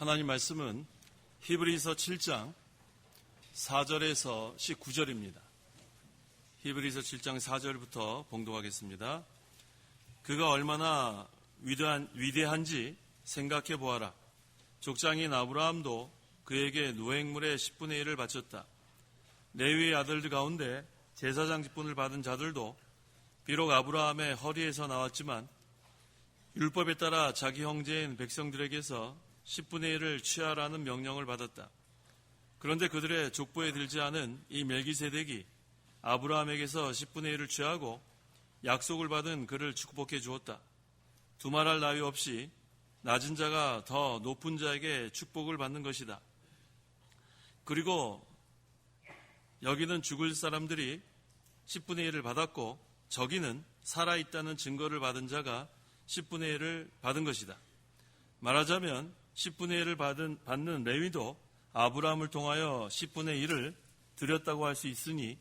하나님 말씀은 히브리서 7장 4절에서 19절입니다. 히브리서 7장 4절부터 봉독하겠습니다. 그가 얼마나 위대한지 생각해 보아라. 족장인 아브라함도 그에게 노획물의 10분의 1을 바쳤다. 레위의 아들들 가운데 제사장 직분을 받은 자들도 비록 아브라함의 허리에서 나왔지만 율법에 따라 자기 형제인 백성들에게서 10분의 1을 취하라는 명령을 받았다. 그런데 그들의 족보에 들지 않은 이 멜기세덱이 아브라함에게서 10분의 1을 취하고 약속을 받은 그를 축복해 주었다. 두말할 나위 없이 낮은 자가 더 높은 자에게 축복을 받는 것이다. 그리고 여기는 죽을 사람들이 10분의 1을 받았고 저기는 살아있다는 증거를 받은 자가 10분의 1을 받은 것이다. 말하자면 10분의 1을 받는 레위도 아브라함을 통하여 10분의 1을 드렸다고 할 수 있으니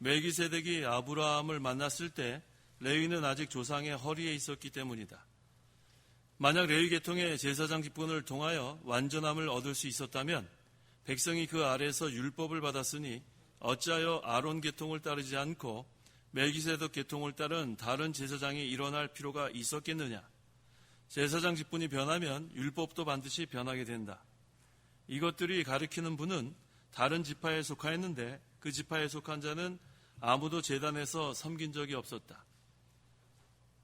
멜기세덱이 아브라함을 만났을 때 레위는 아직 조상의 허리에 있었기 때문이다. 만약 레위 계통의 제사장 직분을 통하여 완전함을 얻을 수 있었다면 백성이 그 아래에서 율법을 받았으니 어찌하여 아론 계통을 따르지 않고 멜기세덱 계통을 따른 다른 제사장이 일어날 필요가 있었겠느냐? 제사장 직분이 변하면 율법도 반드시 변하게 된다. 이것들이 가리키는 분은 다른 지파에 속하였는데 그 지파에 속한 자는 아무도 제단에서 섬긴 적이 없었다.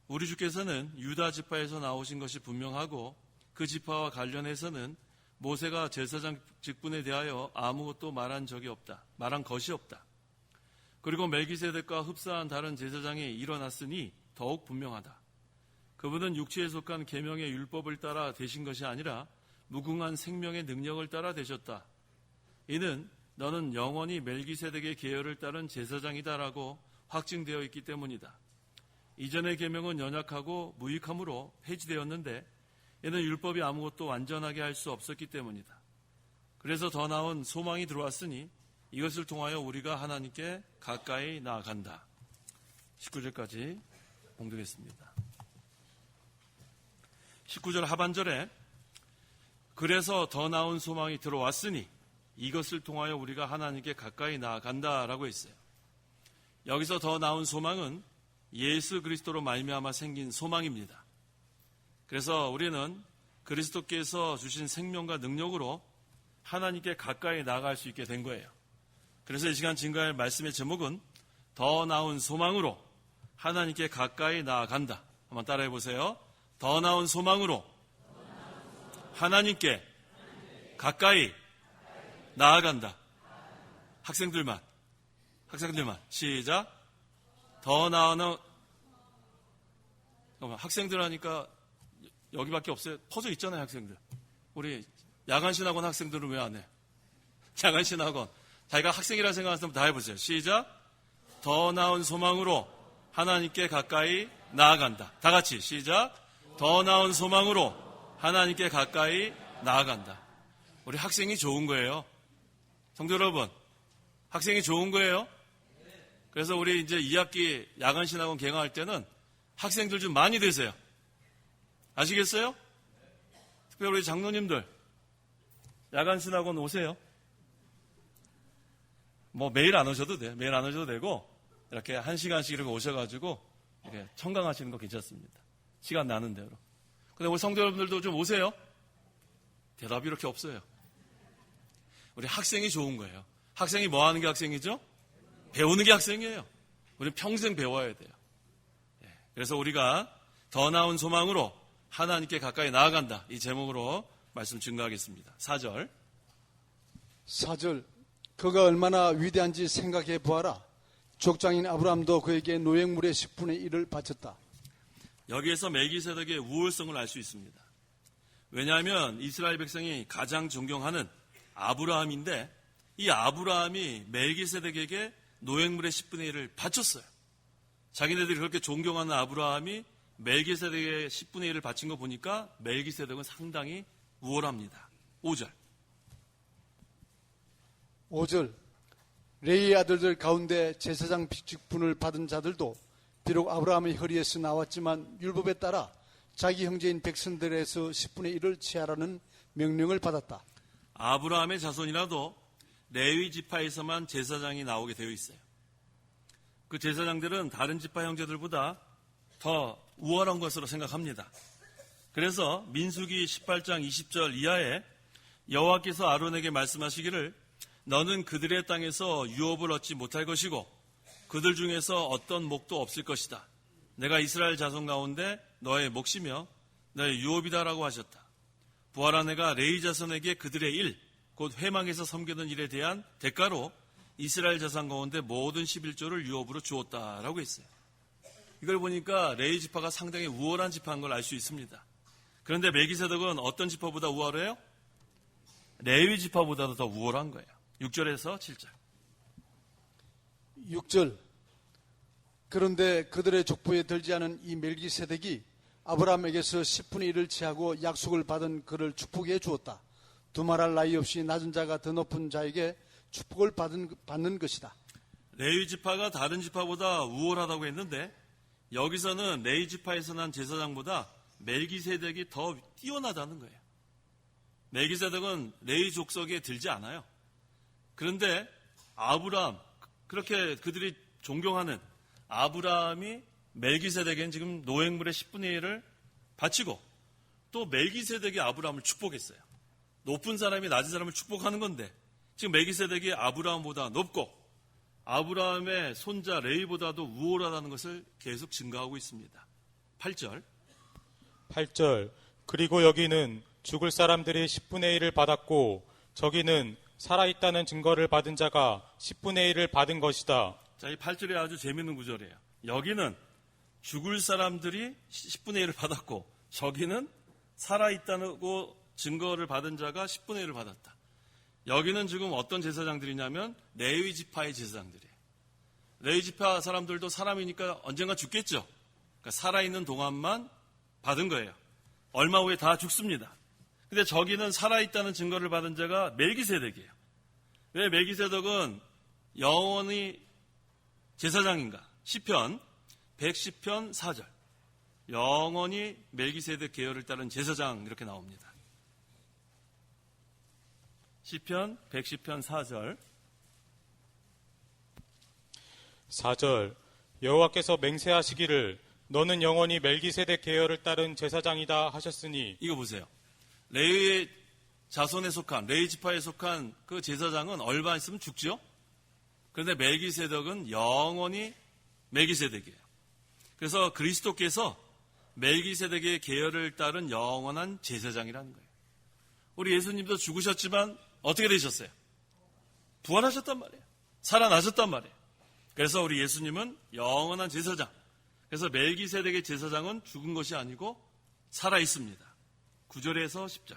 우리 주께서는 유다 지파에서 나오신 것이 분명하고 그 지파와 관련해서는 모세가 제사장 직분에 대하여 아무것도 말한 것이 없다. 그리고 멜기세덱과 흡사한 다른 제사장이 일어났으니 더욱 분명하다. 그분은 육체에 속한 계명의 율법을 따라 되신 것이 아니라 무궁한 생명의 능력을 따라 되셨다. 이는 너는 영원히 멜기세덱의 계열을 따른 제사장이다라고 확증되어 있기 때문이다. 이전의 계명은 연약하고 무익함으로 폐지되었는데 이는 율법이 아무것도 완전하게 할 수 없었기 때문이다. 그래서 더 나은 소망이 들어왔으니 이것을 통하여 우리가 하나님께 가까이 나아간다. 19절까지 봉독했습니다. 19절 하반절에 그래서 더 나은 소망이 들어왔으니 이것을 통하여 우리가 하나님께 가까이 나아간다라고 했어요. 여기서 더 나은 소망은 예수 그리스도로 말미암아 생긴 소망입니다. 그래서 우리는 그리스도께서 주신 생명과 능력으로 하나님께 가까이 나아갈 수 있게 된 거예요. 그래서 이 시간 증거할 말씀의 제목은 더 나은 소망으로 하나님께 가까이 나아간다. 한번 따라해 보세요. 더 나은 소망으로 하나님께 가까이 나아간다. 학생들만 시작. 더 나은 학생들 하니까 여기밖에 없어요. 퍼져 있잖아요. 학생들. 우리 야간신학원 학생들은 왜 안 해? 야간신학원. 자기가 학생이라 생각하시면 다 해보세요. 시작. 더 나은 소망으로 하나님께 가까이 나아간다. 다 같이 시작. 더 나은 소망으로 하나님께 가까이 나아간다. 우리 학생이 좋은 거예요. 성도 여러분, 학생이 좋은 거예요. 그래서 우리 이제 2학기 야간신학원 개강할 때는 학생들 좀 많이 되세요. 아시겠어요? 특별히 우리 장로님들 야간신학원 오세요. 뭐 매일 안 오셔도 돼요. 매일 안 오셔도 되고 이렇게 1시간씩 이렇게 오셔가지고 이렇게 청강하시는 거 괜찮습니다. 시간 나는 대로. 근데 우리 성도 여러분들도 좀 오세요. 대답이 이렇게 없어요. 우리 학생이 좋은 거예요. 학생이 뭐 하는 게 학생이죠? 배우는 게 학생이에요. 우리는 평생 배워야 돼요. 그래서 우리가 더 나은 소망으로 하나님께 가까이 나아간다. 이 제목으로 말씀 증거하겠습니다. 4절. 그가 얼마나 위대한지 생각해 보아라. 족장인 아브라함도 그에게 노획물의 10분의 1을 바쳤다. 여기에서 멜기세덱의 우월성을 알 수 있습니다. 왜냐하면 이스라엘 백성이 가장 존경하는 아브라함인데 이 아브라함이 멜기세덱에게 노획물의 10분의 1을 바쳤어요. 자기네들이 그렇게 존경하는 아브라함이 멜기세덱의 10분의 1을 바친 거 보니까 멜기세덱은 상당히 우월합니다. 5절. 레위의 아들들 가운데 제사장 직분을 받은 자들도 비록 아브라함의 허리에서 나왔지만 율법에 따라 자기 형제인 백성들에서 10분의 1을 취하라는 명령을 받았다. 아브라함의 자손이라도 레위 지파에서만 제사장이 나오게 되어 있어요. 그 제사장들은 다른 지파 형제들보다 더 우월한 것으로 생각합니다. 그래서 민수기 18장 20절 이하에 여호와께서 아론에게 말씀하시기를 너는 그들의 땅에서 유업을 얻지 못할 것이고 그들 중에서 어떤 목도 없을 것이다. 내가 이스라엘 자손 가운데 너의 몫이며 너의 유업이다라고 하셨다. 부활한 내가 레위 자손에게 그들의 일, 곧 회망에서 섬기는 일에 대한 대가로 이스라엘 자손 가운데 모든 11조를 유업으로 주었다라고 했어요. 이걸 보니까 레위 지파가 상당히 우월한 지파인 걸 알 수 있습니다. 그런데 멜기세덱은 어떤 지파보다 우월해요? 레위 지파보다도 더 우월한 거예요. 6절에서 7절. 6절. 그런데 그들의 족보에 들지 않은 이 멜기세덱이 아브라함에게서 10분의 1을 취하고 약속을 받은 그를 축복해 주었다. 두말할 나위 없이 낮은 자가 더 높은 자에게 축복을 받는 것이다. 레위 지파가 다른 지파보다 우월하다고 했는데 여기서는 레위 지파에서 난 제사장보다 멜기세덱이 더 뛰어나다는 거예요. 멜기세덱은 레위 족속에 들지 않아요. 그런데 아브라함, 그렇게 그들이 존경하는 아브라함이 멜기세덱에는 지금 노획물의 10분의 1을 바치고 또 멜기세덱이 아브라함을 축복했어요. 높은 사람이 낮은 사람을 축복하는 건데 지금 멜기세덱이 아브라함보다 높고 아브라함의 손자 레위보다도 우월하다는 것을 계속 증가하고 있습니다. 8절. 8절. 그리고 여기는 죽을 사람들이 10분의 1을 받았고 저기는 살아있다는 증거를 받은 자가 10분의 1을 받은 것이다. 자, 이 8절이 아주 재미있는 구절이에요. 여기는 죽을 사람들이 10분의 1을 받았고 저기는 살아있다고 증거를 받은 자가 10분의 1을 받았다. 여기는 지금 어떤 제사장들이냐면 레위 지파의 제사장들이에요. 레위 지파 사람들도 사람이니까 언젠가 죽겠죠. 그러니까 살아있는 동안만 받은 거예요. 얼마 후에 다 죽습니다. 근데 저기는 살아있다는 증거를 받은 자가 멜기세덱이에요. 왜 멜기세덱은 영원히 제사장인가? 시편 110편 4절. 영원히 멜기세덱 계열을 따른 제사장 이렇게 나옵니다. 시편 110편 4절. 4절. 여호와께서 맹세하시기를 너는 영원히 멜기세덱 계열을 따른 제사장이다 하셨으니. 이거 보세요. 레위 자손에 속한, 레위 지파에 속한 그 제사장은 얼마 있으면 죽죠? 그런데 멜기세덱은 영원히 멜기세덱이에요. 그래서 그리스도께서 멜기세덱의 계열을 따른 영원한 제사장이라는 거예요. 우리 예수님도 죽으셨지만 어떻게 되셨어요? 부활하셨단 말이에요. 살아나셨단 말이에요. 그래서 우리 예수님은 영원한 제사장. 그래서 멜기세덱의 제사장은 죽은 것이 아니고 살아 있습니다. 9절에서 10절.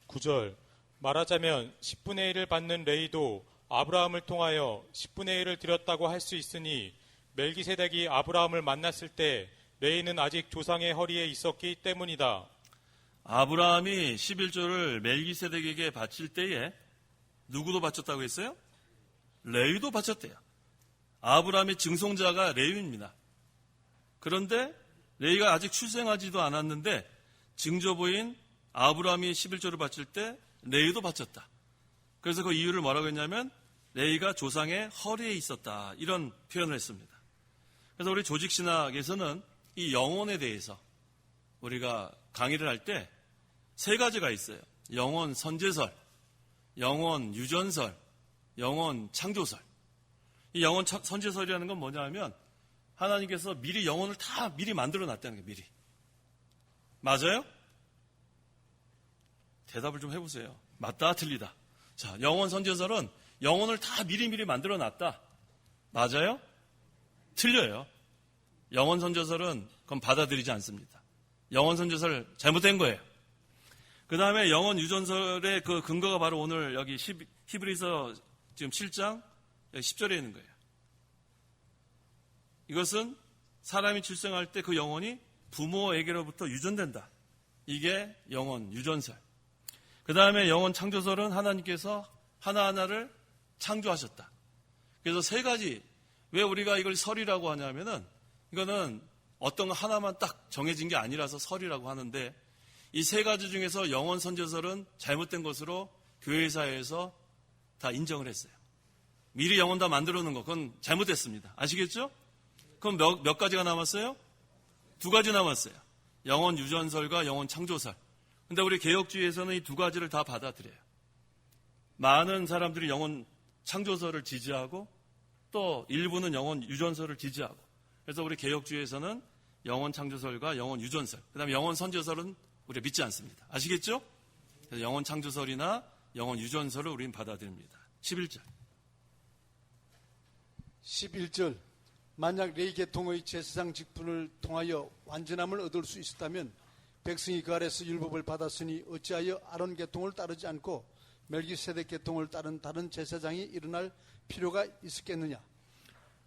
9절. 말하자면 10분의 1을 받는 레위도 아브라함을 통하여 10분의 1을 드렸다고 할 수 있으니 멜기세덱이 아브라함을 만났을 때 레위는 아직 조상의 허리에 있었기 때문이다. 아브라함이 11조를 멜기세덱에게 바칠 때에 누구도 바쳤다고 했어요? 레위도 바쳤대요. 아브라함의 증손자가 레위입니다. 그런데 레위가 아직 출생하지도 않았는데 증조부인 아브라함이 11조를 바칠 때 레위도 바쳤다. 그래서 그 이유를 뭐라고 했냐면 레위가 조상의 허리에 있었다. 이런 표현을 했습니다. 그래서 우리 조직신학에서는 이 영혼에 대해서 우리가 강의를 할 때 세 가지가 있어요. 영혼 선제설, 영혼 유전설, 영혼 창조설. 이 영혼 선제설이라는 건 뭐냐 하면 하나님께서 미리 영혼을 다 미리 만들어 놨다는 거예요. 미리. 맞아요? 대답을 좀 해보세요. 맞다, 틀리다. 자, 영혼 선제설은 영혼을 다 미리 만들어 놨다. 맞아요? 틀려요. 영혼 선제설은 그건 받아들이지 않습니다. 영혼 선제설 잘못된 거예요. 그 다음에 영혼 유전설의 그 근거가 바로 오늘 여기 히브리서 지금 7장 10절에 있는 거예요. 이것은 사람이 출생할 때 그 영혼이 부모에게로부터 유전된다. 이게 영혼 유전설. 그 다음에 영혼 창조설은 하나님께서 하나하나를 창조하셨다. 그래서 세 가지, 왜 우리가 이걸 설이라고 하냐면은 이거는 어떤 거 하나만 딱 정해진 게 아니라서 설이라고 하는데 이 세 가지 중에서 영원 선제설은 잘못된 것으로 교회사에서 다 인정을 했어요. 미리 영혼 다 만들어 놓은 거, 그건 잘못됐습니다. 아시겠죠? 그럼 몇 가지가 남았어요? 2가지 남았어요. 영혼 유전설과 영혼 창조설. 근데 우리 개혁주의에서는 이 2가지를 다 받아들여요. 많은 사람들이 영혼 창조설을 지지하고 또 일부는 영혼 유전설을 지지하고, 그래서 우리 개혁주의에서는 영혼 창조설과 영혼 유전설, 그 다음에 영혼 선제설은 우리가 믿지 않습니다. 아시겠죠? 그래서 영혼 창조설이나 영혼 유전설을 우리는 받아들입니다. 11절. 11절. 만약 레위 계통의 제사장 직분을 통하여 완전함을 얻을 수 있었다면 백성이 그 아래서 율법을 받았으니 어찌하여 아론 계통을 따르지 않고 멜기세덱 계통을 따른 다른 제사장이 일어날 필요가 있었겠느냐?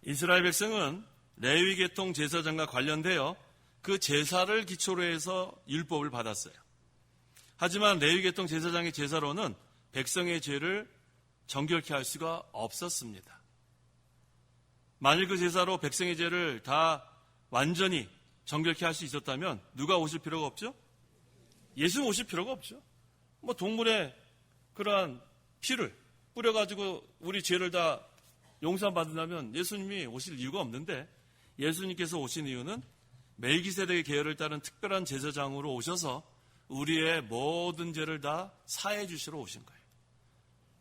이스라엘 백성은 레위 계통 제사장과 관련되어 그 제사를 기초로 해서 율법을 받았어요. 하지만 레위 계통 제사장의 제사로는 백성의 죄를 정결케 할 수가 없었습니다. 만일 그 제사로 백성의 죄를 다 완전히 정결케 할 수 있었다면 누가 오실 필요가 없죠? 예수는 오실 필요가 없죠. 뭐 동물의 그러한 피를 뿌려가지고 우리 죄를 다 용서받는다면 예수님이 오실 이유가 없는데, 예수님께서 오신 이유는 멜기세덱의 계열을 따른 특별한 제사장으로 오셔서 우리의 모든 죄를 다 사해 주시러 오신 거예요.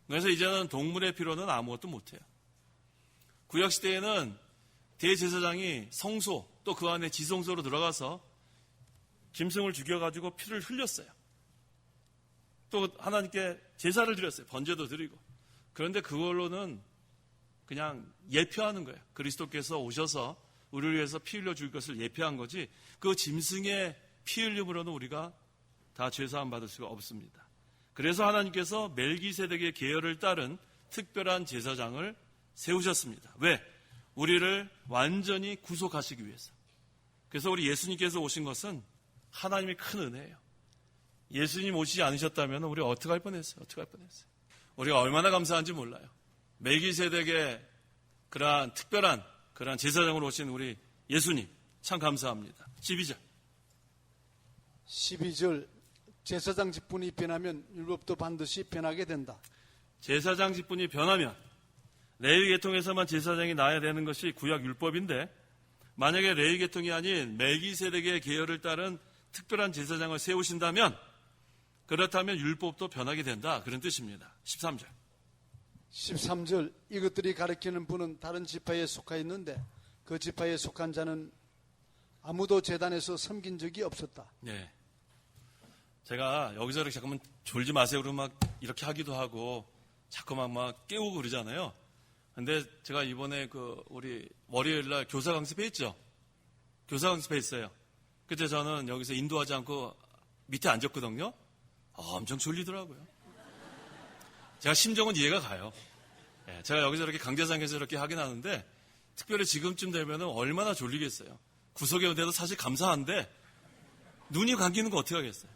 그래서 이제는 동물의 피로는 아무것도 못해요. 구약시대에는 대제사장이 성소 또 그 안에 지성소로 들어가서 짐승을 죽여가지고 피를 흘렸어요. 또 하나님께 제사를 드렸어요. 번제도 드리고. 그런데 그걸로는 그냥 예표하는 거예요. 그리스도께서 오셔서 우리를 위해서 피 흘려 줄 것을 예표한 거지, 그 짐승의 피 흘림으로는 우리가 다 죄사함 받을 수가 없습니다. 그래서 하나님께서 멜기세덱의 계열을 따른 특별한 제사장을 세우셨습니다. 왜? 우리를 완전히 구속하시기 위해서. 그래서 우리 예수님께서 오신 것은 하나님의 큰 은혜예요. 예수님 오시지 않으셨다면 우리가 어떻게 할 뻔했어요? 우리가 얼마나 감사한지 몰라요. 멜기세덱의 그러한 특별한 그러한 제사장으로 오신 우리 예수님 참 감사합니다. 12절. 12절. 제사장 직분이 변하면 율법도 반드시 변하게 된다. 제사장 직분이 변하면 레위 계통에서만 제사장이 나야 되는 것이 구약 율법인데, 만약에 레위 계통이 아닌 멜기세덱의 계열을 따른 특별한 제사장을 세우신다면, 그렇다면 율법도 변하게 된다, 그런 뜻입니다. 13절. 13절. 이것들이 가리키는 분은 다른 지파에 속하였는데 그 지파에 속한 자는 아무도 제단에서 섬긴 적이 없었다. 네. 제가 여기서 이렇게 잠깐만 졸지 마세요 그러면 막 이렇게 하기도 하고 자꾸만 막 깨우고 그러잖아요. 근데 제가 이번에 우리 월요일날 교사 강습회 있죠? 교사 강습회 있어요. 그때 저는 여기서 인도하지 않고 밑에 앉았거든요. 엄청 졸리더라고요. 제가 심정은 이해가 가요. 예, 제가 여기서 이렇게 강대상에서 이렇게 하긴 하는데, 특별히 지금쯤 되면 얼마나 졸리겠어요. 구석에 온데도 사실 감사한데 눈이 감기는 거 어떻게 하겠어요.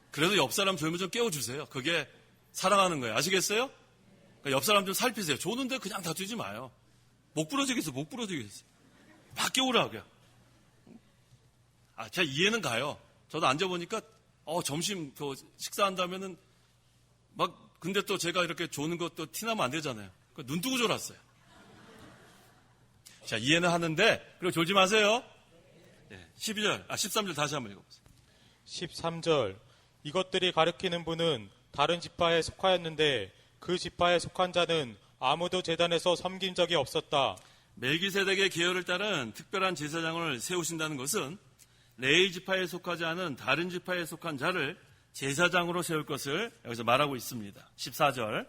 그래도 옆 사람 졸면 좀 깨워주세요. 그게 사랑하는 거예요. 아시겠어요? 그러니까 옆 사람 좀 살피세요. 조는데 그냥 다투지 마요. 목 부러지겠어. 막 깨우라고요. 제가 이해는 가요. 저도 앉아보니까 점심 식사한다면은 근데 또 제가 이렇게 조는 것도 티나면 안 되잖아요. 눈 뜨고 졸았어요. 자, 이해는 하는데, 그리고 졸지 마세요. 13절 다시 한번 읽어보세요. 13절. 이것들이 가리키는 분은 다른 지파에 속하였는데 그 지파에 속한 자는 아무도 제단에서 섬긴 적이 없었다. 멜기세덱의 계열을 따른 특별한 제사장을 세우신다는 것은 레위 지파에 속하지 않은 다른 지파에 속한 자를 제사장으로 세울 것을 여기서 말하고 있습니다. 14절.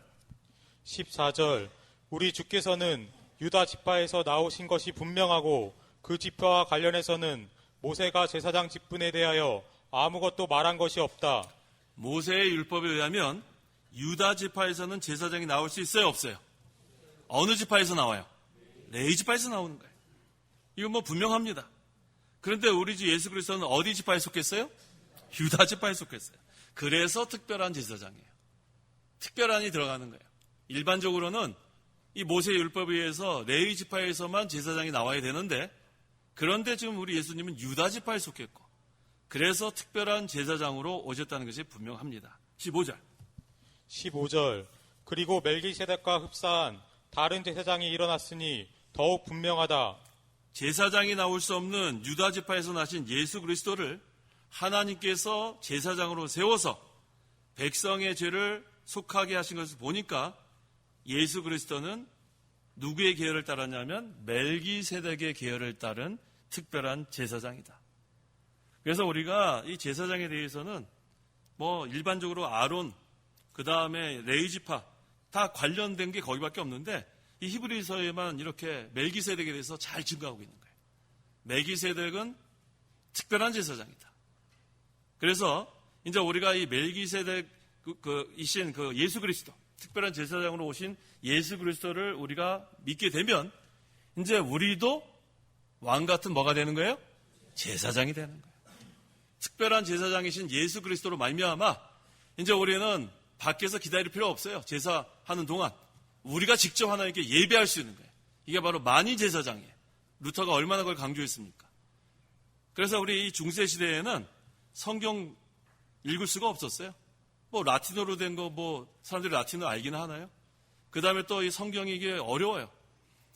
14절. 우리 주께서는 유다 지파에서 나오신 것이 분명하고 그 지파와 관련해서는 모세가 제사장 직분에 대하여 아무것도 말한 것이 없다. 모세의 율법에 의하면 유다 지파에서는 제사장이 나올 수 있어요, 없어요? 어느 지파에서 나와요? 레위 지파에서 나오는 거예요. 이건 분명합니다. 그런데 우리 주 예수 그리스도는 어디 지파에 속했어요? 유다 지파에 속했어요. 그래서 특별한 제사장이에요. 특별한이 들어가는 거예요. 일반적으로는 이 모세의 율법에 의해서 레위 지파에서만 제사장이 나와야 되는데, 그런데 지금 우리 예수님은 유다 지파에 속했고 그래서 특별한 제사장으로 오셨다는 것이 분명합니다. 15절. 15절. 그리고 멜기세덱과 흡사한 다른 제사장이 일어났으니 더욱 분명하다. 제사장이 나올 수 없는 유다 지파에서 나신 예수 그리스도를 하나님께서 제사장으로 세워서 백성의 죄를 속하게 하신 것을 보니까 예수 그리스도는 누구의 계열을 따랐냐면 멜기세덱의 계열을 따른 특별한 제사장이다. 그래서 우리가 이 제사장에 대해서는 뭐 일반적으로 아론, 그 다음에 레위 지파 다 관련된 게 거기밖에 없는데 이 히브리서에만 이렇게 멜기세덱에 대해서 잘 증거하고 있는 거예요. 멜기세덱은 특별한 제사장이다. 그래서 이제 우리가 이 멜기세덱 이신 그 예수 그리스도, 특별한 제사장으로 오신 예수 그리스도를 우리가 믿게 되면 이제 우리도 왕 같은 뭐가 되는 거예요? 제사장이 되는 거예요. 특별한 제사장이신 예수 그리스도로 말미암아 이제 우리는 밖에서 기다릴 필요 없어요. 제사하는 동안 우리가 직접 하나님께 예배할 수 있는 거예요. 이게 바로 만인 제사장이에요. 루터가 얼마나 그걸 강조했습니까? 그래서 우리 이 중세 시대에는 성경 읽을 수가 없었어요. 뭐 라틴어로 된 거 뭐 사람들이 라틴어 알기는 하나요? 그 다음에 또 이 성경이 이게 어려워요.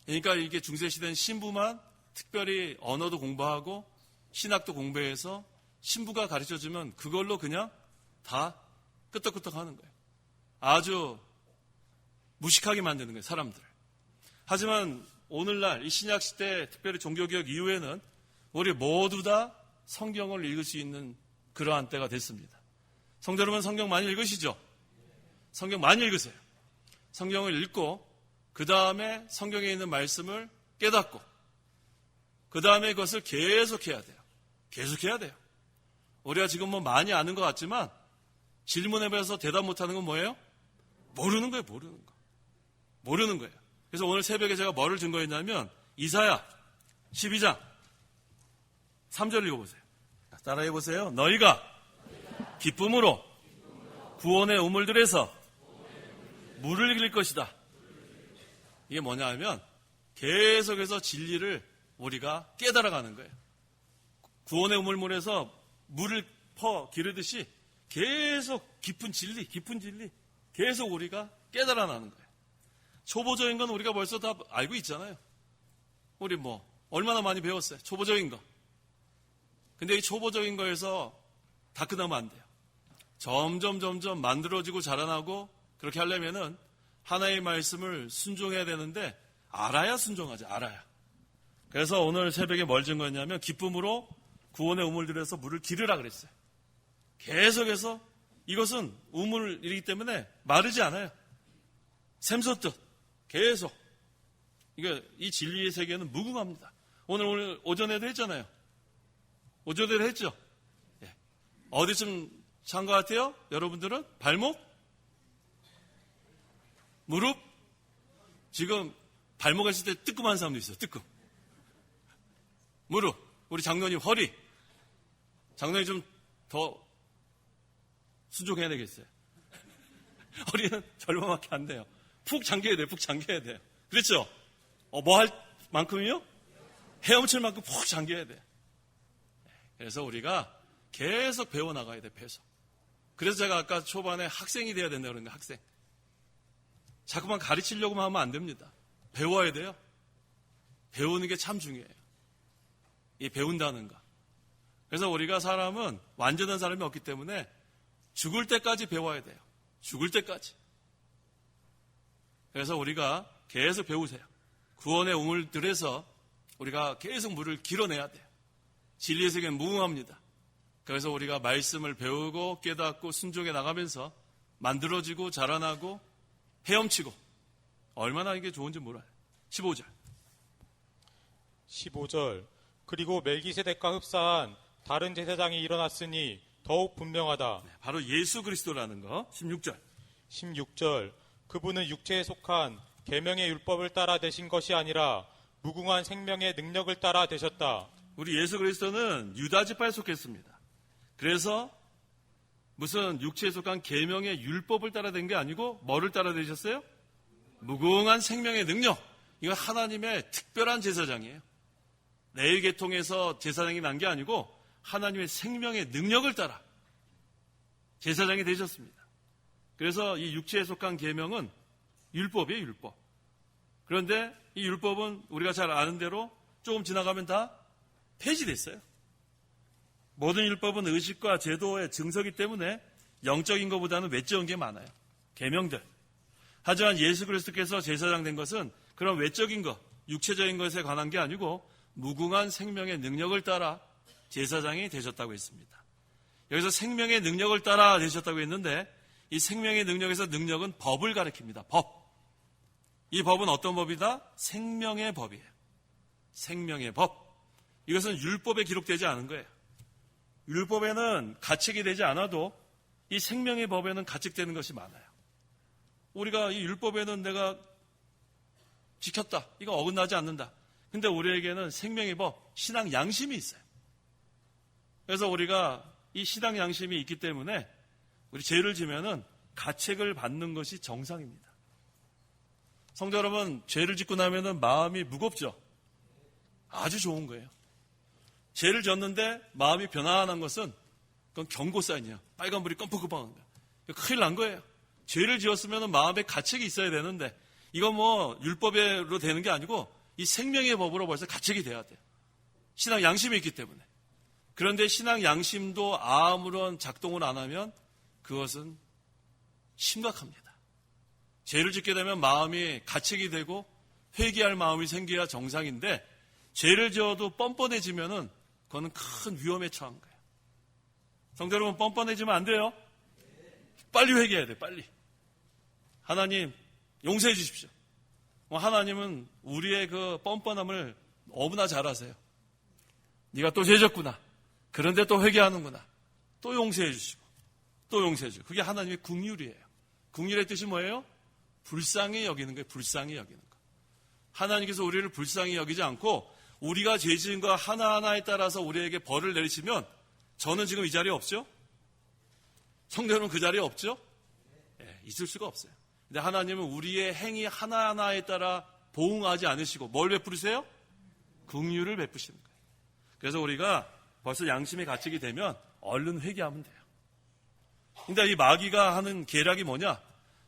그러니까 이게 중세 시대는 신부만 특별히 언어도 공부하고 신학도 공부해서 신부가 가르쳐주면 그걸로 그냥 다 끄떡끄떡 하는 거예요. 아주 무식하게 만드는 거예요, 사람들을. 하지만 오늘날 이 신약시대 특별히 종교개혁 이후에는 우리 모두 다 성경을 읽을 수 있는 그러한 때가 됐습니다. 성도 여러분, 성경 많이 읽으시죠? 성경 많이 읽으세요. 성경을 읽고 그 다음에 성경에 있는 말씀을 깨닫고 그 다음에 그것을 계속해야 돼요. 계속해야 돼요. 우리가 지금 뭐 많이 아는 것 같지만 질문해봐서 대답 못하는 건 뭐예요? 모르는 거예요. 모르는 거. 모르는 거예요. 그래서 오늘 새벽에 제가 뭐를 증거했냐면 이사야 12장 3절 읽어보세요. 따라해보세요. 너희가 기쁨으로 구원의 우물들에서 물을 흘릴 것이다. 이게 뭐냐 하면 계속해서 진리를 우리가 깨달아가는 거예요. 구원의 우물물에서 물을 퍼 기르듯이 계속 깊은 진리 계속 우리가 깨달아나는 거예요. 초보적인 건 우리가 벌써 다 알고 있잖아요. 우리 뭐 얼마나 많이 배웠어요. 초보적인 거. 근데 이 초보적인 거에서 다 끝나면 안 돼요. 점점 만들어지고 자라나고 그렇게 하려면은 하나의 말씀을 순종해야 되는데 알아야 순종하지. 알아야. 그래서 오늘 새벽에 뭘 증거했냐면 기쁨으로 구원의 우물들에서 물을 기르라 그랬어요. 계속해서 이것은 우물이기 때문에 마르지 않아요. 샘솟듯 계속. 이 진리의 세계는 무궁합니다. 오늘 오전에도 했잖아요. 오전에도 했죠. 예. 어디쯤 찬 것 같아요? 여러분들은? 발목? 무릎? 지금 발목 했을 때 뜨끔한 사람도 있어요. 뜨끔. 무릎. 우리 장로님 허리. 장로님 좀 더 순종해야 되겠어요. 허리는 절반밖에 안 돼요. 푹 잠겨야 돼요. 푹 잠겨야 돼요. 그렇죠? 뭐 할 만큼이요? 헤엄칠 만큼 푹 잠겨야 돼요. 그래서 우리가 계속 배워나가야 돼요. 계속. 그래서 제가 아까 초반에 학생이 돼야 된다고 그러는데 학생. 자꾸만 가르치려고만 하면 안 됩니다. 배워야 돼요. 배우는 게 참 중요해요. 이 배운다는 거. 그래서 우리가 사람은 완전한 사람이 없기 때문에 죽을 때까지 배워야 돼요. 죽을 때까지. 그래서 우리가 계속 배우세요. 구원의 우물들에서 우리가 계속 물을 길어내야 돼요. 진리의 세계는 무궁합니다. 그래서 우리가 말씀을 배우고 깨닫고 순종해 나가면서 만들어지고 자라나고 헤엄치고 얼마나 이게 좋은지 몰라요. 15절. 15절. 그리고 멜기세덱과 흡사한 다른 제사장이 일어났으니 더욱 분명하다. 바로 예수 그리스도라는 거. 16절. 16절. 그분은 육체에 속한 계명의 율법을 따라 되신 것이 아니라 무궁한 생명의 능력을 따라 되셨다. 우리 예수 그리스도는 유다 지파에 속했습니다. 그래서 무슨 육체에 속한 계명의 율법을 따라 된 게 아니고 뭐를 따라 되셨어요? 무궁한 생명의 능력. 이건 하나님의 특별한 제사장이에요. 레위 계통에서 제사장이 난 게 아니고 하나님의 생명의 능력을 따라 제사장이 되셨습니다. 그래서 이 육체에 속한 계명은 율법이에요, 율법. 그런데 이 율법은 우리가 잘 아는 대로 조금 지나가면 다 폐지됐어요. 모든 율법은 의식과 제도의 증서이기 때문에 영적인 것보다는 외적인 게 많아요. 계명들. 하지만 예수 그리스도께서 제사장 된 것은 그런 외적인 것, 육체적인 것에 관한 게 아니고 무궁한 생명의 능력을 따라 제사장이 되셨다고 했습니다. 여기서 생명의 능력을 따라 되셨다고 했는데 이 생명의 능력에서 능력은 법을 가리킵니다. 법. 이 법은 어떤 법이다? 생명의 법이에요. 생명의 법. 이것은 율법에 기록되지 않은 거예요. 율법에는 가책이 되지 않아도 이 생명의 법에는 가책되는 것이 많아요. 우리가 이 율법에는 내가 지켰다. 이거 어긋나지 않는다. 근데 우리에게는 생명의 법, 신앙 양심이 있어요. 그래서 우리가 이 신앙 양심이 있기 때문에 우리 죄를 지면은 가책을 받는 것이 정상입니다. 성도 여러분, 죄를 짓고 나면은 마음이 무겁죠? 아주 좋은 거예요. 죄를 졌는데 마음이 편안한 것은 그건 경고 사인이에요. 빨간불이 껌뻑껌뻑한 거예요. 큰일 난 거예요. 죄를 지었으면 마음에 가책이 있어야 되는데 이거 뭐 율법으로 되는 게 아니고 이 생명의 법으로 벌써 가책이 돼야 돼요. 신앙 양심이 있기 때문에. 그런데 신앙 양심도 아무런 작동을 안 하면 그것은 심각합니다. 죄를 짓게 되면 마음이 가책이 되고 회개할 마음이 생겨야 정상인데 죄를 지어도 뻔뻔해지면은 그거는 큰 위험에 처한 거예요. 성도 여러분, 뻔뻔해지면 안 돼요. 빨리 회개해야 돼요. 빨리. 하나님 용서해 주십시오. 하나님은 우리의 그 뻔뻔함을 너무나 잘 아세요. 네가 또 죄졌구나. 그런데 또 회개하는구나. 또 용서해 주시고 또 용서해 주시고. 그게 하나님의 긍휼이에요. 긍휼의 뜻이 뭐예요? 불쌍히 여기는 거예요. 불쌍히 여기는 거. 하나님께서 우리를 불쌍히 여기지 않고 우리가 죄 지은 거 하나하나에 따라서 우리에게 벌을 내리시면 저는 지금 이 자리에 없죠? 성도 여러분 그 자리에 없죠? 네, 있을 수가 없어요. 근데 하나님은 우리의 행위 하나하나에 따라 보응하지 않으시고 뭘 베푸세요? 긍휼을 베푸시는 거예요. 그래서 우리가 벌써 양심의 가책이 되면 얼른 회개하면 돼요. 근데 이 마귀가 하는 계략이 뭐냐?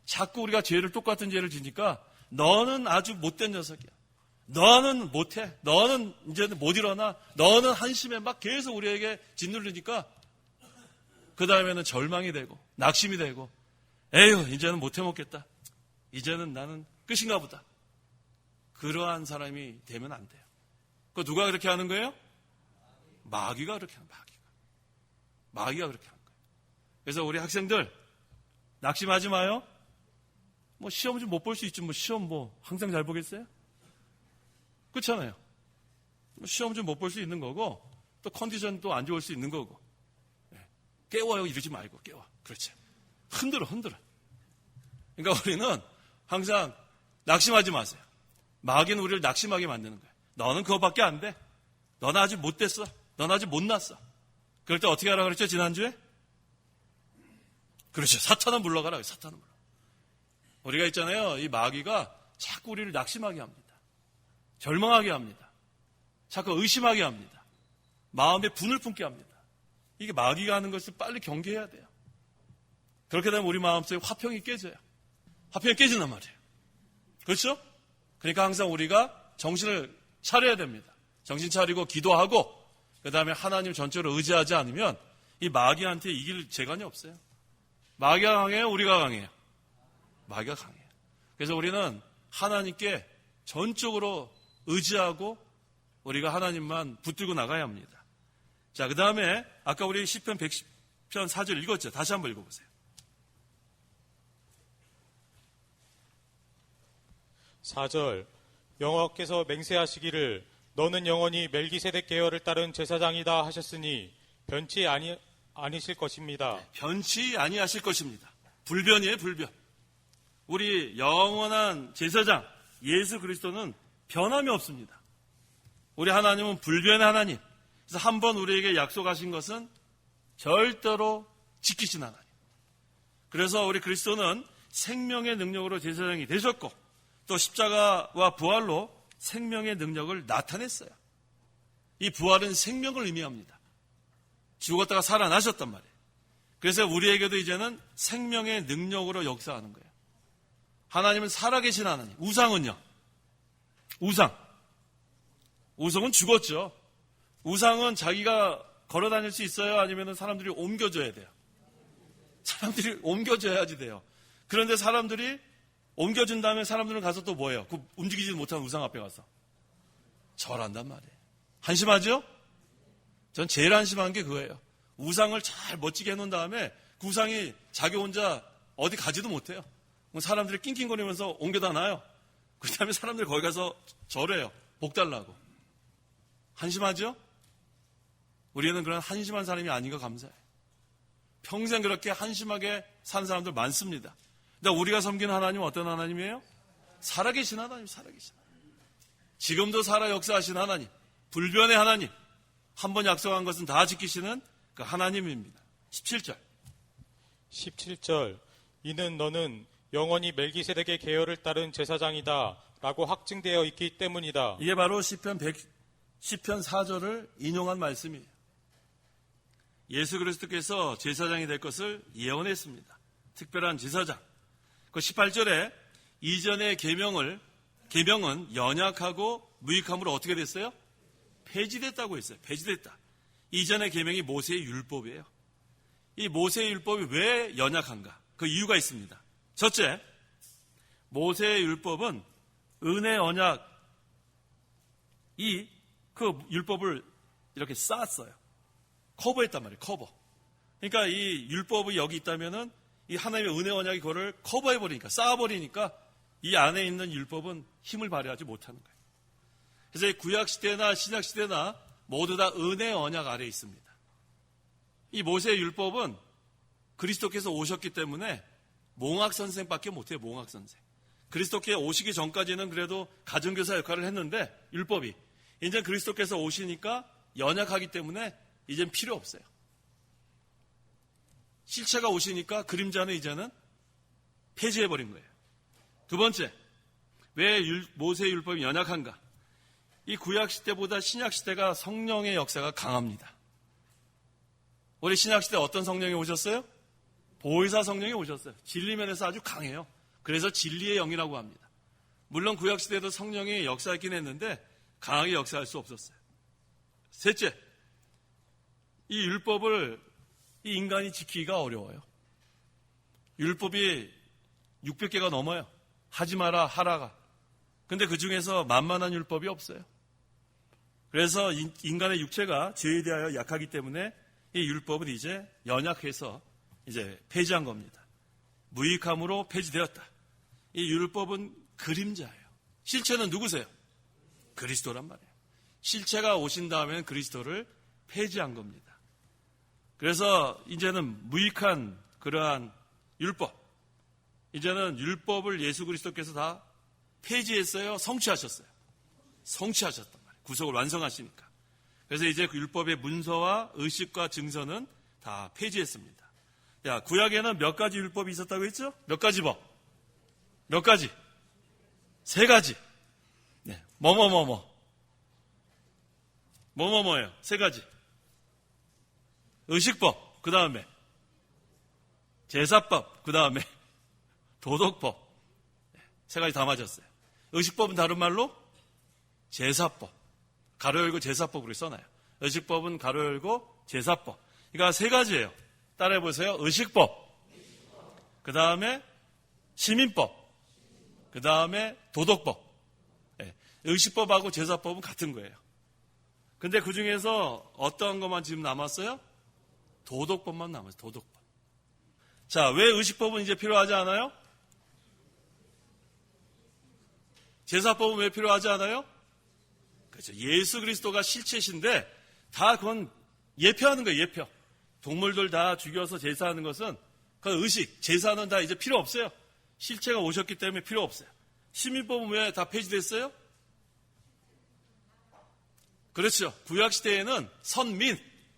자꾸 우리가 죄를 똑같은 죄를 지니까 너는 아주 못된 녀석이야. 너는 못해. 너는 이제는 못 일어나. 너는 한심해. 막 계속 우리에게 짓누르니까 그 다음에는 절망이 되고 낙심이 되고 에휴 이제는 못해 먹겠다. 이제는 나는 끝인가 보다. 그러한 사람이 되면 안 돼요. 그 누가 그렇게 하는 거예요? 마귀가 그렇게 하는 거예요. 마귀가 그렇게 하는 거예요. 그래서 우리 학생들 낙심하지 마요. 뭐 시험 좀 못 볼 수 있지. 뭐 시험 뭐 항상 잘 보겠어요? 그렇잖아요. 시험 좀 못 볼 수 있는 거고 또 컨디션도 안 좋을 수 있는 거고. 깨워요 이러지 말고 깨워. 그렇지. 흔들어. 그러니까 우리는 항상 낙심하지 마세요. 마귀는 우리를 낙심하게 만드는 거예요. 너는 그거밖에 안 돼. 너는 아직 못 됐어. 너는 아직 못 났어. 그럴 때 어떻게 하라 그랬죠 지난주에? 그렇죠. 사탄은 물러가라. 사탄은 물러가. 우리가 있잖아요. 이 마귀가 자꾸 우리를 낙심하게 합니다. 절망하게 합니다. 자꾸 의심하게 합니다. 마음에 분을 품게 합니다. 이게 마귀가 하는 것을 빨리 경계해야 돼요. 그렇게 되면 우리 마음속에 화평이 깨져요. 화평이 깨진단 말이에요. 그렇죠? 그러니까 항상 우리가 정신을 차려야 됩니다. 정신 차리고 기도하고 그 다음에 하나님 전적으로 의지하지 않으면 이 마귀한테 이길 재간이 없어요. 마귀가 강해요? 우리가 강해요? 마귀가 강해요. 그래서 우리는 하나님께 전적으로 의지하고 우리가 하나님만 붙들고 나가야 합니다. 자, 그 다음에 아까 우리 시편 110편 4절 읽었죠? 다시 한번 읽어보세요. 4절 여호와께서 맹세하시기를 너는 영원히 멜기세덱 계열을 따른 제사장이다 하셨으니 변치 아니실 것입니다. 변치 아니하실 것입니다. 불변이에요, 불변. 우리 영원한 제사장 예수 그리스도는 변함이 없습니다. 우리 하나님은 불변의 하나님. 그래서 한번 우리에게 약속하신 것은 절대로 지키신 하나님. 그래서 우리 그리스도는 생명의 능력으로 제사장이 되셨고 또 십자가와 부활로 생명의 능력을 나타냈어요. 이 부활은 생명을 의미합니다. 죽었다가 살아나셨단 말이에요. 그래서 우리에게도 이제는 생명의 능력으로 역사하는 거예요. 하나님은 살아계신 하나님. 우상은요? 우상은 죽었죠. 우상은 자기가 걸어 다닐 수 있어요? 아니면 사람들이 옮겨줘야 돼요? 사람들이 옮겨줘야지 돼요. 그런데 사람들이 옮겨준 다음에 사람들은 가서 또 뭐예요? 그 움직이지 못하는 우상 앞에 가서 절한단 말이에요. 한심하죠? 전 제일 한심한 게 그거예요. 우상을 잘 멋지게 해놓은 다음에 그 우상이 자기 혼자 어디 가지도 못해요. 사람들이 낑낑거리면서 옮겨다 놔요. 그 다음에 사람들이 거기 가서 절해요. 복 달라고. 한심하죠? 우리는 그런 한심한 사람이 아닌 거 감사해요. 평생 그렇게 한심하게 산 사람들 많습니다. 근데 우리가 섬기는 하나님은 어떤 하나님이에요? 살아계신 하나님, 살아계신 하나님. 지금도 살아 역사하신 하나님, 불변의 하나님, 한 번 약속한 것은 다 지키시는 그 하나님입니다. 17절. 17절. 이는 너는 영원히 멜기세덱의 계열을 따른 제사장이다 라고 확증되어 있기 때문이다. 이게 바로 시편 4절을 인용한 말씀이에요. 예수 그리스도께서 제사장이 될 것을 예언했습니다. 특별한 제사장. 그 18절에 이전의 계명은 연약하고 무익함으로 어떻게 됐어요? 폐지됐다고 했어요. 폐지됐다. 이전의 계명이 모세의 율법이에요. 이 모세의 율법이 왜 연약한가? 그 이유가 있습니다. 첫째, 모세의 율법은 은혜 언약이 그 율법을 이렇게 쌓았어요. 커버했단 말이에요. 커버. 그러니까 이 율법이 여기 있다면은 이 하나님의 은혜 언약이 그거를 커버해버리니까, 쌓아버리니까 이 안에 있는 율법은 힘을 발휘하지 못하는 거예요. 그래서 구약시대나 신약시대나 모두 다 은혜 언약 아래에 있습니다. 이 모세의 율법은 그리스도께서 오셨기 때문에 몽학선생밖에 못해요. 몽학선생. 그리스도께 오시기 전까지는 그래도 가정교사 역할을 했는데 율법이 이제 그리스도께서 오시니까 연약하기 때문에 이젠 필요 없어요. 실체가 오시니까 그림자는 이제는 폐지해버린 거예요. 두 번째, 왜 모세의 율법이 연약한가? 이 구약시대보다 신약시대가 성령의 역사가 강합니다. 우리 신약시대 어떤 성령이 오셨어요? 보혜사 성령이 오셨어요. 진리면에서 아주 강해요. 그래서 진리의 영이라고 합니다. 물론 구약시대도 성령이 역사했긴 했는데 강하게 역사할 수 없었어요. 셋째, 이 율법을 이 인간이 지키기가 어려워요. 율법이 600개가 넘어요. 하지 마라, 하라가. 근데 그 중에서 만만한 율법이 없어요. 그래서 인간의 육체가 죄에 대하여 약하기 때문에 이 율법은 이제 연약해서 이제 폐지한 겁니다. 무익함으로 폐지되었다. 이 율법은 그림자예요. 실체는 누구세요? 그리스도란 말이에요. 실체가 오신 다음에는 그리스도를 폐지한 겁니다. 그래서 이제는 무익한 그러한 율법, 이제는 율법을 예수 그리스도께서 다 폐지했어요? 성취하셨어요? 성취하셨단 말이에요. 구속을 완성하시니까. 그래서 이제 그 율법의 문서와 의식과 증서는 다 폐지했습니다. 야, 구약에는 몇 가지 율법이 있었다고 했죠? 몇 가지 법? 몇 가지? 3가지. 네. 뭐뭐예요? 3가지. 의식법, 그 다음에 제사법, 그 다음에 도덕법. 3가지 다 맞았어요. 의식법은 다른 말로 제사법. 가로 열고 제사법으로 써놔요. 의식법은 가로 열고 제사법. 그러니까 3가지예요. 따라해보세요. 의식법, 그 다음에 시민법, 그 다음에 도덕법. 네. 의식법하고 제사법은 같은 거예요. 근데 그 중에서 어떤 것만 지금 남았어요? 도덕법만 남았어요. 도덕법. 자, 왜 의식법은 이제 필요하지 않아요? 제사법은 왜 필요하지 않아요? 그렇죠. 예수 그리스도가 실체신데 다 그건 예표하는 거예요. 예표. 동물들 다 죽여서 제사하는 것은 그 의식, 제사는 다 이제 필요 없어요. 실체가 오셨기 때문에 필요 없어요. 시민법은 왜 다 폐지됐어요? 그렇죠. 구약시대에는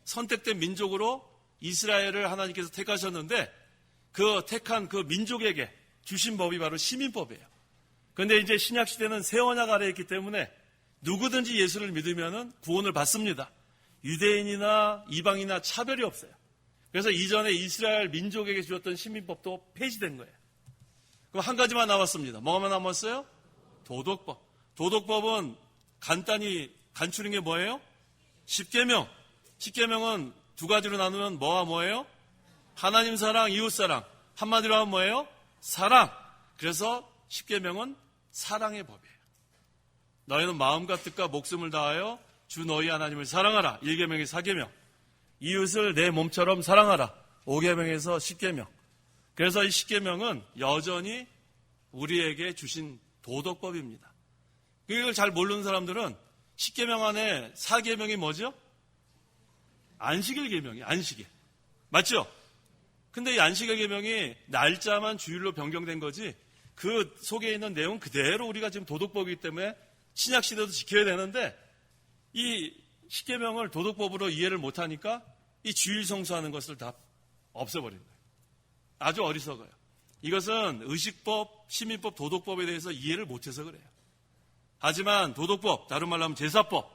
선택된 민족으로 이스라엘을 하나님께서 택하셨는데 그 택한 그 민족에게 주신 법이 바로 시민법이에요. 그런데 이제 신약시대는 새 언약 아래에 있기 때문에 누구든지 예수를 믿으면 구원을 받습니다. 유대인이나 이방인이나 차별이 없어요. 그래서 이전에 이스라엘 민족에게 주었던 시민법도 폐지된 거예요. 그럼 한 가지만 남았습니다. 뭐만 남았어요? 도덕법. 도덕법은 간단히 간추린 게 뭐예요? 십계명. 십계명은 두 가지로 나누면 뭐와 뭐예요? 하나님 사랑, 이웃 사랑. 한마디로 하면 뭐예요? 사랑. 그래서 십계명은 사랑의 법이에요. 너희는 마음과 뜻과 목숨을 다하여 주 너희 하나님을 사랑하라. 1계명이 4계명. 이웃을 내 몸처럼 사랑하라. 5계명에서 10계명. 그래서 이 10계명은 여전히 우리에게 주신 도덕법입니다. 이걸 잘 모르는 사람들은 10계명 안에 4계명이 뭐죠? 안식일 계명이에요. 안식일. 맞죠? 근데 이 안식일 계명이 날짜만 주일로 변경된 거지 그 속에 있는 내용 그대로 우리가 지금 도덕법이기 때문에 신약 시대도 지켜야 되는데 이 10계명을 도덕법으로 이해를 못하니까 이 주일 성수하는 것을 다 없애버린 거예요. 아주 어리석어요. 이것은 의식법, 시민법, 도덕법에 대해서 이해를 못해서 그래요. 하지만 도덕법, 다른 말로 하면 제사법,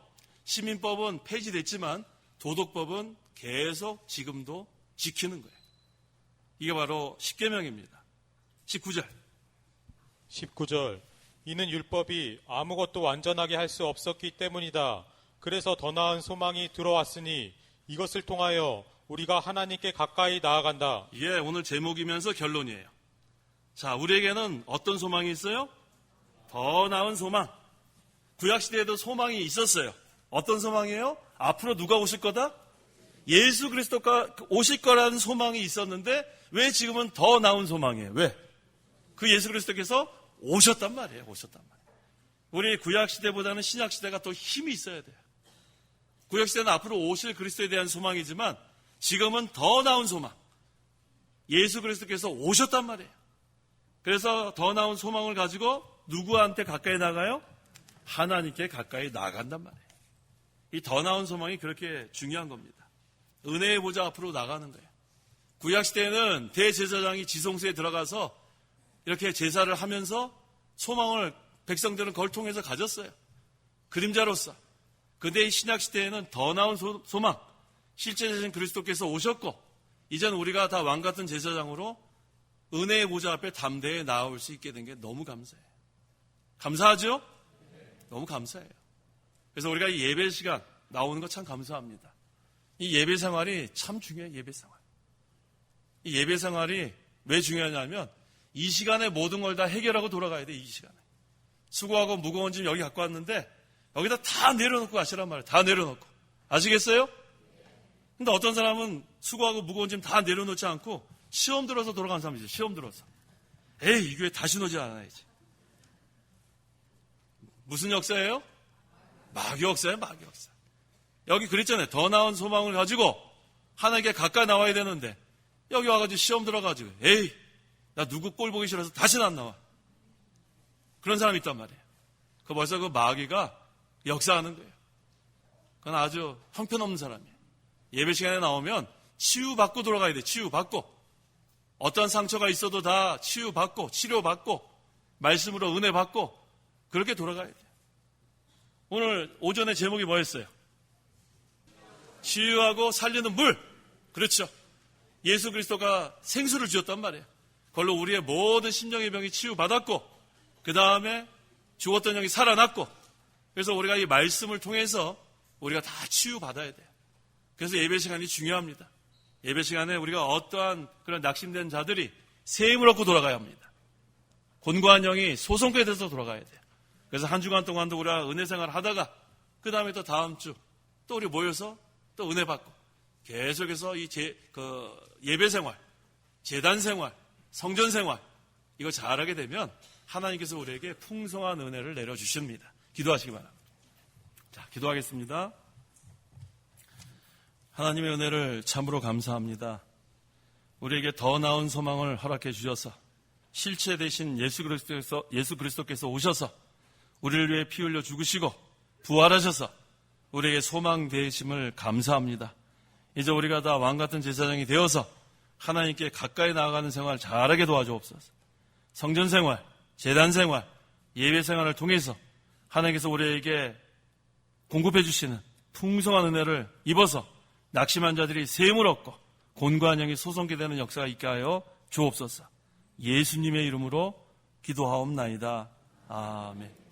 시민법은 폐지됐지만 도덕법은 계속 지금도 지키는 거예요. 이게 바로 10계명입니다. 19절. 19절. 이는 율법이 아무것도 완전하게 할 수 없었기 때문이다. 그래서 더 나은 소망이 들어왔으니 이것을 통하여 우리가 하나님께 가까이 나아간다. 이게 오늘 제목이면서 결론이에요. 자, 우리에게는 어떤 소망이 있어요? 더 나은 소망. 구약시대에도 소망이 있었어요. 어떤 소망이에요? 앞으로 누가 오실 거다? 예수 그리스도가 오실 거라는 소망이 있었는데 왜 지금은 더 나은 소망이에요? 왜? 그 예수 그리스도께서 오셨단 말이에요. 오셨단 말이에요. 우리 구약시대보다는 신약시대가 더 힘이 있어야 돼요. 구약시대는 앞으로 오실 그리스도에 대한 소망이지만 지금은 더 나은 소망. 예수 그리스도께서 오셨단 말이에요. 그래서 더 나은 소망을 가지고 누구한테 가까이 나가요? 하나님께 가까이 나간단 말이에요. 이 더 나은 소망이 그렇게 중요한 겁니다. 은혜의 보좌 앞으로 나가는 거예요. 구약시대에는 대제사장이 지성소에 들어가서 이렇게 제사를 하면서 소망을 백성들은 그걸 통해서 가졌어요. 그림자로서. 근데 이 신약시대에는 더 나은 소망, 실제 되신 그리스도께서 오셨고 이젠 우리가 다 왕같은 제사장으로 은혜의 보좌 앞에 담대히 나아올 수 있게 된 게 너무 감사해요. 감사하죠? 너무 감사해요. 그래서 우리가 이 예배 시간 나오는 거 참 감사합니다. 이 예배 생활이 참 중요해요. 예배 생활. 이 예배 생활이 왜 중요하냐면 이 시간에 모든 걸 다 해결하고 돌아가야 돼. 이 시간에. 수고하고 무거운 짐 여기 갖고 왔는데 여기다 다 내려놓고 가시란 말이에요. 다 내려놓고. 아시겠어요? 근데 어떤 사람은 수고하고 무거운 짐 다 내려놓지 않고 시험 들어서 돌아간 사람이 있어요. 시험 들어서. 에이, 이 교회 다시 오지 않아야지. 무슨 역사예요? 마귀 역사예요. 마귀 역사. 여기 그랬잖아요. 더 나은 소망을 가지고 하나님께 가까이 나와야 되는데 여기 와가지고 시험 들어가지고 에이, 나 누구 꼴 보기 싫어서 다시는 안 나와. 그런 사람이 있단 말이에요. 그 벌써 그 마귀가 역사하는 거예요. 그건 아주 형편없는 사람이에요. 예배 시간에 나오면 치유받고 돌아가야 돼. 치유받고. 어떤 상처가 있어도 다 치유받고 치료받고 말씀으로 은혜 받고 그렇게 돌아가야 돼요. 오늘 오전에 제목이 뭐였어요? 치유하고 살리는 물. 그렇죠. 예수 그리스도가 생수를 주었단 말이에요. 그걸로 우리의 모든 심령의 병이 치유받았고 그 다음에 죽었던 영이 살아났고 그래서 우리가 이 말씀을 통해서 우리가 다 치유받아야 돼요. 그래서 예배 시간이 중요합니다. 예배 시간에 우리가 어떠한 그런 낙심된 자들이 새 힘을 얻고 돌아가야 합니다. 곤고한 영이 소성케 돼서 돌아가야 돼요. 그래서 한 주간 동안도 우리가 은혜 생활을 하다가 그 다음에 또 다음 주 또 우리 모여서 또 은혜 받고 계속해서 이 예배 생활, 제단 생활, 성전 생활 이거 잘하게 되면 하나님께서 우리에게 풍성한 은혜를 내려주십니다. 기도하시기 바랍니다. 자, 기도하겠습니다. 하나님의 은혜를 참으로 감사합니다. 우리에게 더 나은 소망을 허락해 주셔서 실체 되신 예수 그리스도께서 오셔서 우리를 위해 피 흘려 죽으시고 부활하셔서 우리에게 소망 되심을 감사합니다. 이제 우리가 다 왕같은 제사장이 되어서 하나님께 가까이 나아가는 생활 잘하게 도와주옵소서. 성전 생활, 제단 생활, 예배 생활을 통해서 하나님께서 우리에게 공급해 주시는 풍성한 은혜를 입어서 낙심한 자들이 셈을 얻고 곤고한 영이 소송케 되는 역사가 있게 하여 주옵소서. 예수님의 이름으로 기도하옵나이다. 아멘.